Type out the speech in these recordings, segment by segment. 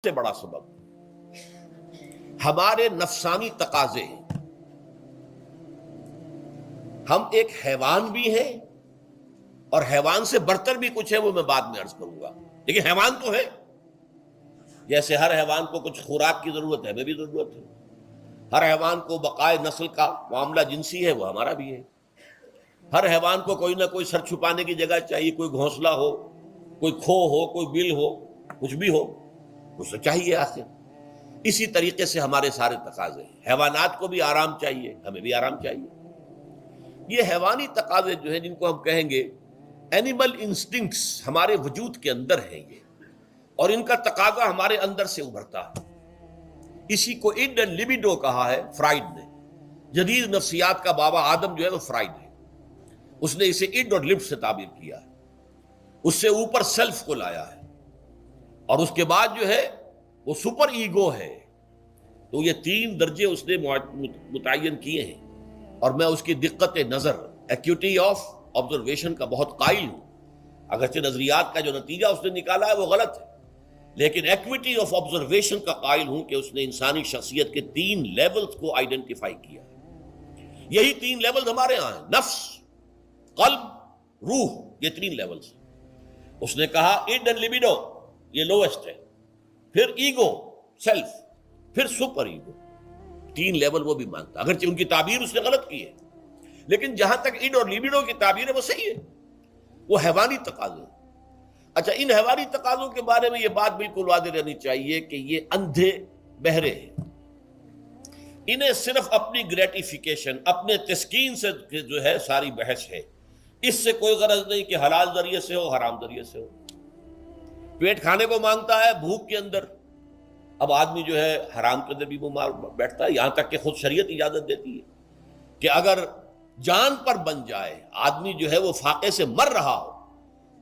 سے بڑا سبب ہمارے نفسانی تقاضے ہیں۔ ہم ایک حیوان بھی ہیں اور حیوان سے برتر بھی کچھ ہے، وہ میں بعد میں عرض کروں گا، لیکن حیوان تو ہے۔ جیسے ہر حیوان کو کچھ خوراک کی ضرورت ہے، ہمیں بھی ضرورت ہے۔ ہر حیوان کو بقائے نسل کا معاملہ جنسی ہے، وہ ہمارا بھی ہے۔ ہر حیوان کو کوئی نہ کوئی سر چھپانے کی جگہ چاہیے، کوئی گھونسلہ ہو، کوئی کھو ہو، کوئی بل ہو، کچھ بھی ہو، کچھ تو چاہیے آخر۔ اسی طریقے سے ہمارے سارے تقاضے ہیں۔ حیوانات کو بھی آرام چاہیے، ہمیں بھی آرام چاہیے۔ یہ حیوانی تقاضے جو ہیں، جن کو ہم کہیں گے اینیمل انسٹنکٹس، ہمارے وجود کے اندر ہیں یہ، اور ان کا تقاضا ہمارے اندر سے ابھرتا ہے۔ اسی کو اڈ اینڈ لیبیڈو کہا ہے فرائڈ نے۔ جدید نفسیات کا بابا آدم جو ہے وہ فرائڈ ہے، اس نے اسے اڈ اور لب سے تعبیر کیا ہے، اس سے اوپر سیلف کو لایا ہے، اور اس کے بعد جو ہے وہ سپر ایگو ہے۔ تو یہ تین درجے اس نے متعین کیے ہیں، اور میں اس کی دقت نظر، ایکیوٹی آف آبزرویشن کا بہت قائل ہوں۔ اگرچہ نظریات کا جو نتیجہ اس نے نکالا ہے وہ غلط ہے، لیکن ایکویٹی آف آبزرویشن کا قائل ہوں کہ اس نے انسانی شخصیت کے تین لیولز کو آئیڈینٹیفائی کیا۔ یہی تین لیولز ہمارے ہاں ہیں، نفس، قلب، روح، یہ تین لیولز۔ اس نے کہا اڈ اینڈ لیبیڈو یہ لوسٹ ہے، پھر ایگو، سیلف، پھر سپر ایگو۔ تین لیول وہ بھی مانگتا، اگرچہ ان کی تعبیر اس نے غلط کی ہے، لیکن جہاں تک اڈ اور لیبیڈو کی تعبیر ہے وہ صحیح ہے، وہ حیوانی تقاضے۔ اچھا، ان حیوانی تقاضوں کے بارے میں یہ بات بالکل واضح رہنی چاہیے کہ یہ اندھے بہرے ہیں۔ انہیں صرف اپنی گریٹیفیکیشن، اپنے تسکین سے جو ہے ساری بحث ہے۔ اس سے کوئی غرض نہیں کہ حلال ذریعے سے ہو، حرام ذریعے سے ہو۔ پیٹ کھانے کو مانگتا ہے بھوک کے اندر، اب آدمی جو ہے حرام کے اندر بھی بیمار بیٹھتا ہے، یہاں تک کہ خود شریعت اجازت دیتی ہے کہ اگر جان پر بن جائے آدمی جو ہے وہ فاقے سے مر رہا ہو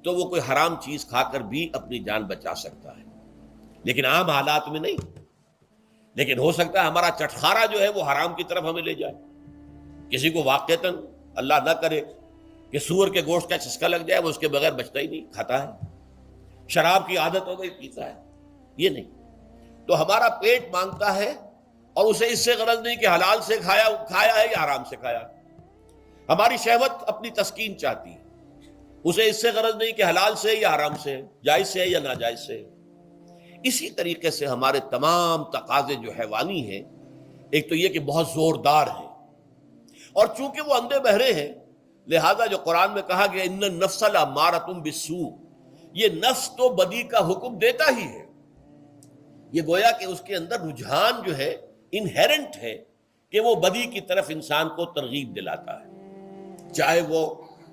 تو وہ کوئی حرام چیز کھا کر بھی اپنی جان بچا سکتا ہے، لیکن عام حالات میں نہیں۔ لیکن ہو سکتا ہے ہمارا چٹخارا جو ہے وہ حرام کی طرف ہمیں لے جائے۔ کسی کو واقعتاً اللہ نہ کرے کہ سور کے گوشت کا چسکا لگ جائے، وہ اس کے بغیر بچتا ہی نہیں، کھاتا ہے۔ شراب کی عادت ہو گئی، پیتا ہے، یہ نہیں۔ تو ہمارا پیٹ مانگتا ہے، اور اسے اس سے غرض نہیں کہ حلال سے کھایا ہے یا حرام سے کھایا۔ ہماری شہوت اپنی تسکین چاہتی ہے، اسے اس سے غرض نہیں کہ حلال سے یا حرام سے، جائز سے یا ناجائز سے۔ اسی طریقے سے ہمارے تمام تقاضے جو حیوانی ہیں، ایک تو یہ کہ بہت زوردار ہیں، اور چونکہ وہ اندھے بہرے ہیں، لہذا جو قرآن میں کہا گیا ان النفس لامارۃ بالسوء، یہ نفس تو بدی کا حکم دیتا ہی ہے۔ یہ گویا کہ اس کے اندر رجحان جو ہے انہیرنٹ ہے کہ وہ بدی کی طرف انسان کو ترغیب دلاتا ہے، چاہے وہ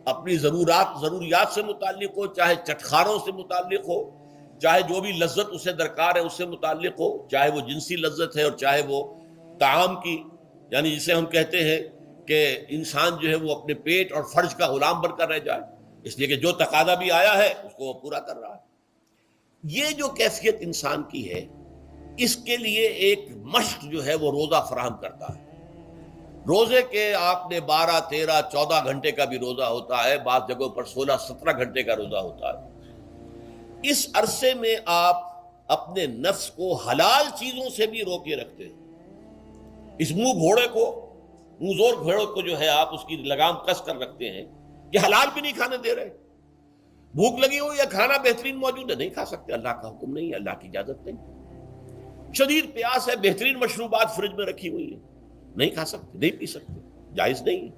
اپنی ضروریات سے متعلق ہو، چاہے چٹخاروں سے متعلق ہو، چاہے جو بھی لذت اسے درکار ہے اس سے متعلق ہو، چاہے وہ جنسی لذت ہے اور چاہے وہ طعام کی، یعنی جسے ہم کہتے ہیں کہ انسان جو ہے وہ اپنے پیٹ اور فرج کا غلام بن کر رہ جائے، اس لیے کہ جو تقاضا بھی آیا ہے اس کو وہ پورا کر رہا ہے۔ یہ جو کیفیت انسان کی ہے، اس کے لیے ایک مشق جو ہے وہ روزہ فراہم کرتا ہے۔ روزے کے آپ نے 12، 13، 14 گھنٹے کا بھی روزہ ہوتا ہے، بعض جگہوں پر 16، 17 گھنٹے کا روزہ ہوتا ہے۔ اس عرصے میں آپ اپنے نفس کو حلال چیزوں سے بھی روکے رکھتے ہیں۔ اس منہ زور گھوڑے کو جو ہے آپ اس کی لگام کس کر رکھتے ہیں کہ حلال بھی نہیں کھانے دے رہے۔ بھوک لگی ہو یا کھانا بہترین موجود ہے، نہیں کھا سکتے، اللہ کا حکم نہیں ہے، اللہ کی اجازت نہیں۔ شدید پیاس ہے، بہترین مشروبات فریج میں رکھی ہوئی ہے، نہیں کھا سکتے، نہیں پی سکتے، جائز نہیں ہے،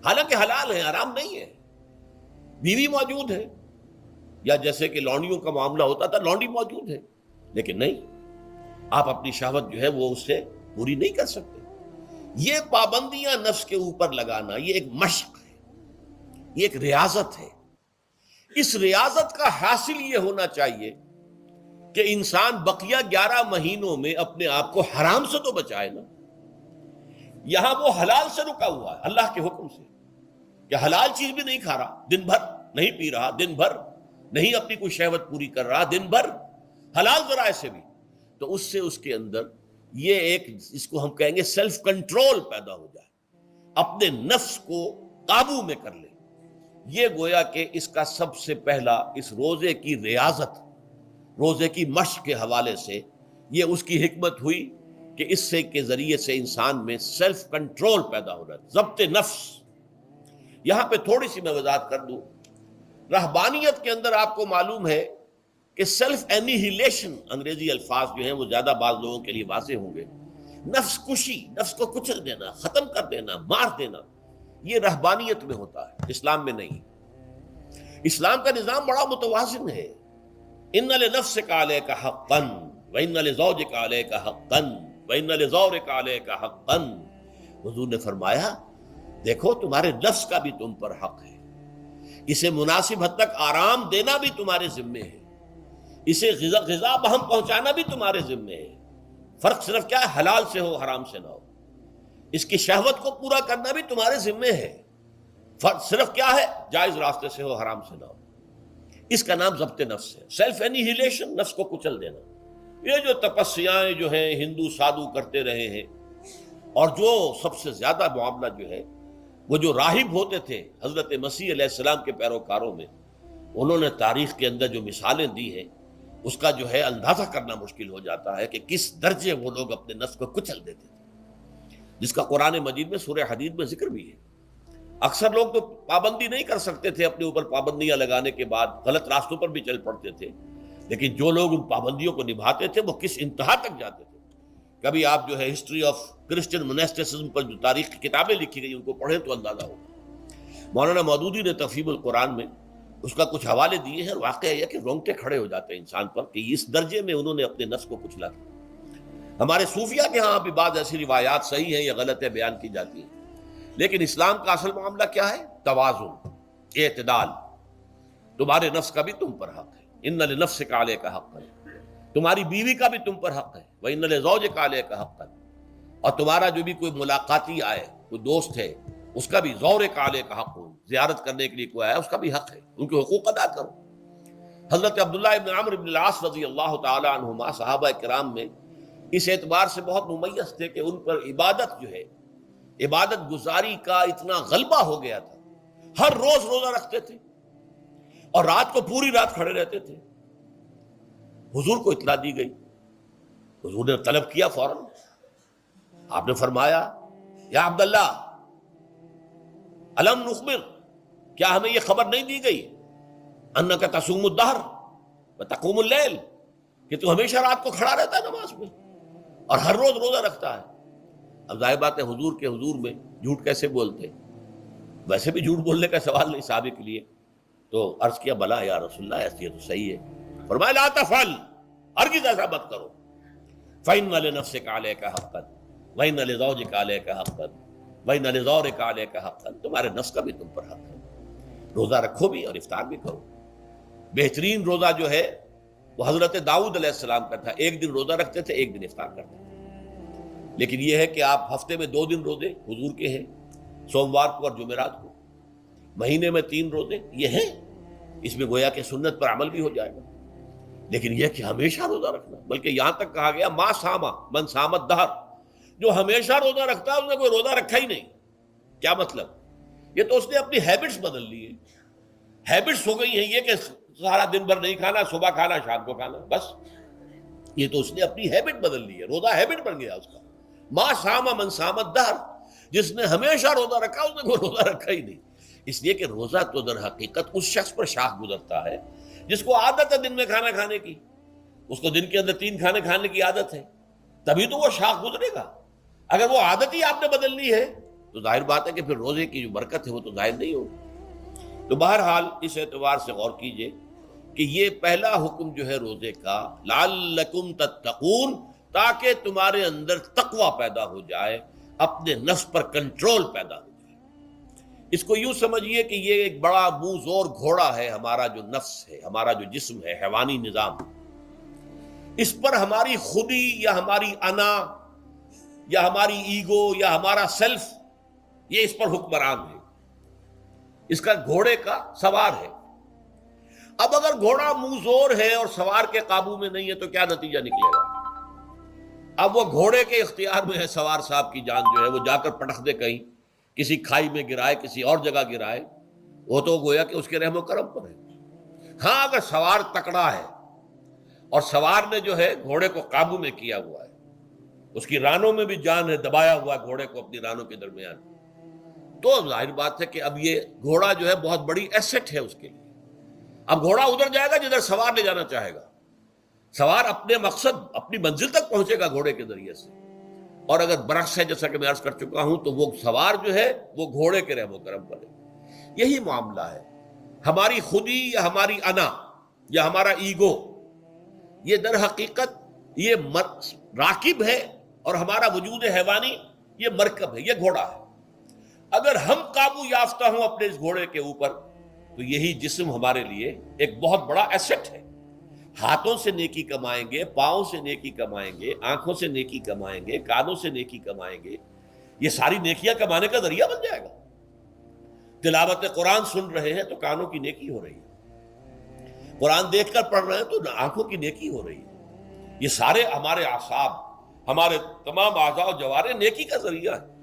حالانکہ حلال ہے، حرام نہیں ہے۔ بیوی موجود ہے، یا جیسے کہ لونڈیوں کا معاملہ ہوتا تھا، لونڈی موجود ہے، لیکن نہیں، آپ اپنی شہوت جو ہے وہ اس سے پوری نہیں کر سکتے۔ یہ پابندیاں نفس کے اوپر لگانا، یہ ایک مشق ہے، یہ ایک ریاضت ہے۔ اس ریاضت کا حاصل یہ ہونا چاہیے کہ انسان بقیہ 11 مہینوں میں اپنے آپ کو حرام سے تو بچائے نا۔ یہاں وہ حلال سے رکا ہوا ہے اللہ کے حکم سے، کہ حلال چیز بھی نہیں کھا رہا، دن بھر نہیں پی رہا، دن بھر نہیں اپنی کوئی شہوت پوری کر رہا، دن بھر حلال ذرائع سے بھی، تو اس سے اس کے اندر یہ ایک، اس کو ہم کہیں گے سیلف کنٹرول پیدا ہو جائے، اپنے نفس کو قابو میں کر لے۔ یہ گویا کہ اس کا سب سے پہلا، اس روزے کی ریاضت، روزے کی مشق کے حوالے سے یہ اس کی حکمت ہوئی کہ اس سے کے ذریعے سے انسان میں سیلف کنٹرول پیدا ہو رہا ہے، ضبط نفس۔ یہاں پہ تھوڑی سی میں وضاحت کر دوں، رہبانیت کے اندر آپ کو معلوم ہے کہ سیلف اینیہیلیشن، انگریزی الفاظ جو ہیں وہ زیادہ بعض لوگوں کے لیے واضح ہوں گے، نفس کشی، نفس کو کچل دینا، ختم کر دینا، مار دینا، یہ رہبانیت میں ہوتا ہے، اسلام میں نہیں۔ اسلام کا نظام بڑا متوازن ہے۔ ان لنفسک علیک حقا وان لزوجک علیک حقا وان لزورک علیک حقا۔ حضور نے فرمایا دیکھو تمہارے نفس کا بھی تم پر حق ہے، اسے مناسب حد تک آرام دینا بھی تمہارے ذمے ہے، اسے غذا بہم پہنچانا بھی تمہارے ذمے ہے۔ فرق صرف کیا ہے، حلال سے ہو حرام سے نہ ہو۔ اس کی شہوت کو پورا کرنا بھی تمہارے ذمے ہے، فرق صرف کیا ہے، جائز راستے سے ہو حرام سے نہ ہو۔ اس کا نام ضبط نفس ہے، سیلف اینیہیلیشن، نفس کو کچل دینا۔ یہ جو تپسیاں جو ہیں ہندو سادھو کرتے رہے ہیں، اور جو سب سے زیادہ معاملہ جو ہے وہ جو راہب ہوتے تھے حضرت مسیح علیہ السلام کے پیروکاروں میں، انہوں نے تاریخ کے اندر جو مثالیں دی ہیں اس کا جو ہے اندازہ کرنا مشکل ہو جاتا ہے کہ کس درجے وہ لوگ اپنے نفس کو کچل دیتے تھے، جس کا قرآن مجید میں سورہ حدید میں ذکر بھی ہے۔ اکثر لوگ تو پابندی نہیں کر سکتے تھے، اپنے اوپر پابندیاں لگانے کے بعد غلط راستوں پر بھی چل پڑتے تھے، لیکن جو لوگ ان پابندیوں کو نبھاتے تھے وہ کس انتہا تک جاتے تھے۔ کبھی آپ جو ہے ہسٹری آف کرسچن موناسٹسزم پر جو تاریخ کی کتابیں لکھی گئی ان کو پڑھیں تو اندازہ ہوگا۔ مولانا مودودی نے تفہیم القرآن میں اس کا کچھ حوالے دیے ہیں، اور واقعہ یہ کہ رونگٹے کھڑے ہو جاتے ہیں انسان پر کہ اس درجے میں انہوں نے اپنے نفس کو کچلا تھا۔ ہمارے صوفیہ کے ہاں بھی بعض ایسی روایات صحیح ہیں یا غلط ہے بیان کی جاتی ہیں، لیکن اسلام کا اصل معاملہ کیا ہے، توازن، اعتدال۔ تمہارے نفس کا بھی تم پر حق ہے، ان لنفسک علیک حقا، تمہاری بیوی کا بھی تم پر حق ہے، وَإِنَّ لِزَوْجِكَ عَلَيْكَ حَقًّا، اور تمہارا جو بھی کوئی ملاقاتی آئے، کوئی دوست ہے، اس کا بھی زورک علیک حق، زیارت کرنے کے لیے کوئی آیا اس کا بھی حق ہے، ان کے حقوق ادا کرو۔ حضرت عبداللہ ابن عمرو بن العاص رضی اللہ تعالی عنہما صحابہ کرام میں اس اعتبار سے بہت ممیز تھے کہ ان پر عبادت جو ہے، عبادت گزاری کا اتنا غلبہ ہو گیا تھا، ہر روز روزہ رکھتے تھے اور رات کو پوری رات کھڑے رہتے تھے۔ حضور کو اطلاع دی گئی، حضور نے طلب کیا فوراً، آپ نے فرمایا یا عبداللہ الم نخبر، کیا ہمیں یہ خبر نہیں دی گئی انک تصوم الدہر وتقوم اللیل، کہ تو ہمیشہ رات کو کھڑا رہتا ہے نماز میں اور ہر روز روزہ رکھتا ہے۔ اب ظاہر بات ہے حضور کے حضور میں جھوٹ کیسے بولتے، ویسے بھی جھوٹ بولنے کا سوال نہیں صحابہ کے لیے، تو عرض کیا بلا یا رسول اللہ ایسی تو صحیح ہے۔ فرمایا لا تفعل، ہرگز ایسا مت کرو، فإن لنفسك عليك حقا وإن لزوجك عليك حقا وإن لزورك عليك حقا، تمہارے نفس کا بھی تم پر حق ہے، روزہ رکھو بھی اور افطار بھی کرو۔ بہترین روزہ جو ہے وہ حضرت داؤد علیہ السلام کا تھا، ایک دن روزہ رکھتے تھے، ایک دن افطار کرتے تھے۔ لیکن یہ ہے کہ آپ ہفتے میں 2 دن روزے حضور کے ہیں، سوموار کو اور جمعرات کو، مہینے میں 3 روزے یہ ہیں، اس میں گویا کہ سنت پر عمل بھی ہو جائے گا۔ لیکن یہ کہ ہمیشہ روزہ رکھنا، بلکہ یہاں تک کہا گیا ما ساما من سامت دہر، جو ہمیشہ روزہ رکھتا ہے اس نے کوئی روزہ رکھا ہی نہیں۔ کیا مطلب؟ یہ تو اس نے اپنی ہیبٹس بدل لی ہے، ہیبٹس ہو گئی ہیں یہ کہ سارا دن بھر نہیں کھانا، صبح کھانا شام کو کھانا، بس یہ تو اس نے اپنی ہیبٹ بدل لی ہے، روزہ ہیبٹ بن گیا اس کا۔ ما ساما من سامت دہر، جس نے ہمیشہ روزہ رکھا اس نے کوئی روزہ رکھا ہی نہیں۔ اس لیے کہ روزہ تو در حقیقت اس شخص پر شاخ گزرتا ہے جس کو عادت ہے دن میں کھانا کھانے کی، اس کو دن کے اندر 3 کھانے کھانے کی عادت ہے، تبھی تو وہ شاخ گزرے گا۔ اگر وہ عادت ہی آپ نے بدل لی ہے تو ظاہر بات ہے کہ پھر روزے کی جو برکت ہے وہ تو ظاہر نہیں ہوگی۔ تو بہرحال اس اعتبار سے غور کیجئے کہ یہ پہلا حکم جو ہے روزے کا، لعلکم تتقون، تاکہ تمہارے اندر تقوی پیدا ہو جائے، اپنے نفس پر کنٹرول پیدا ہو جائے۔ اس کو یوں سمجھیے کہ یہ ایک بڑا منہ زور گھوڑا ہے، ہمارا جو نفس ہے، ہمارا جو جسم ہے، حیوانی نظام، اس پر ہماری خودی یا ہماری انا یا ہماری ایگو یا ہمارا سیلف، یہ اس پر حکمران ہے، اس کا گھوڑے کا سوار ہے۔ اب اگر گھوڑا منہ زور ہے اور سوار کے قابو میں نہیں ہے تو کیا نتیجہ نکلے گا؟ اب وہ گھوڑے کے اختیار میں ہے، سوار صاحب کی جان جو ہے وہ جا کر پٹخ دے کہیں، کسی کھائی میں گرائے، کسی اور جگہ گرائے، وہ تو گویا کہ اس کے رحم و کرم پر ہے۔ ہاں اگر سوار تکڑا ہے اور سوار نے جو ہے گھوڑے کو قابو میں کیا ہوا ہے، اس کی رانوں میں بھی جان ہے، دبایا ہوا ہے گھوڑے کو اپنی رانوں کے درمیان، تو ظاہر بات ہے کہ اب یہ گھوڑا جو ہے بہت بڑی ایسٹ ہے اس کے لیے۔ اب گھوڑا ادھر جائے گا جدھر سوار لے جانا چاہے گا، سوار اپنے مقصد اپنی منزل تک پہنچے گا گھوڑے کے ذریعے سے، اور اگر برعکس ہے جیسا کہ میں عرض کر چکا ہوں تو وہ سوار جو ہے وہ گھوڑے کے رحم و کرم پر ہے۔ یہی معاملہ ہے، ہماری خودی یا ہماری انا یا ہمارا ایگو، یہ در حقیقت یہ راکب ہے، اور ہمارا وجود حیوانی یہ مرکب ہے، یہ گھوڑا ہے۔ اگر ہم قابو یافتہ ہوں اپنے اس گھوڑے کے اوپر تو یہی جسم ہمارے لیے ایک بہت بڑا ایسٹ ہے۔ ہاتھوں سے نیکی کمائیں گے، پاؤں سے نیکی کمائیں گے، آنکھوں سے نیکی کمائیں گے، کانوں سے نیکی کمائیں گے، یہ ساری نیکیاں کمانے کا ذریعہ بن جائے گا۔ تلاوت قرآن سن رہے ہیں تو کانوں کی نیکی ہو رہی ہے، قرآن دیکھ کر پڑھ رہے ہیں تو آنکھوں کی نیکی ہو رہی ہے۔ یہ سارے ہمارے اعصاب، ہمارے تمام اعضاء و جوارح نیکی کا ذریعہ ہے۔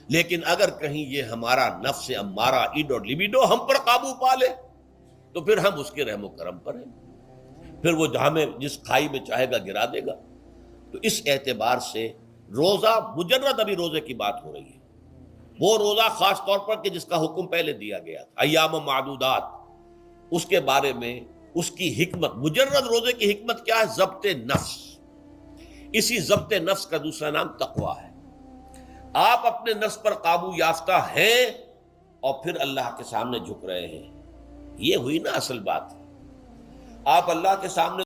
لیکن اگر کہیں یہ ہمارا نفس امارہ، ایڈ اور لیبیڈو ہم پر قابو پا لے تو پھر ہم اس کے رحم و کرم پر ہیں، پھر وہ ہمیں جس کھائی میں چاہے گا گرا دے گا۔ تو اس اعتبار سے روزہ مجرد ابھی روزے کی بات ہو رہی ہے، وہ روزہ خاص طور پر کہ جس کا حکم پہلے دیا گیا تھا ایام معدودات، اس کے بارے میں اس کی حکمت، مجرد روزے کی حکمت کیا ہے؟ ضبط نفس۔ اسی ضبط نفس کا دوسرا نام تقویٰ ہے۔ آپ اپنے نفس پر قابو یافتہ ہیں اور پھر اللہ کے سامنے جھک رہے ہیں، یہ ہوئی نا اصل بات۔ آپ اللہ کے سامنے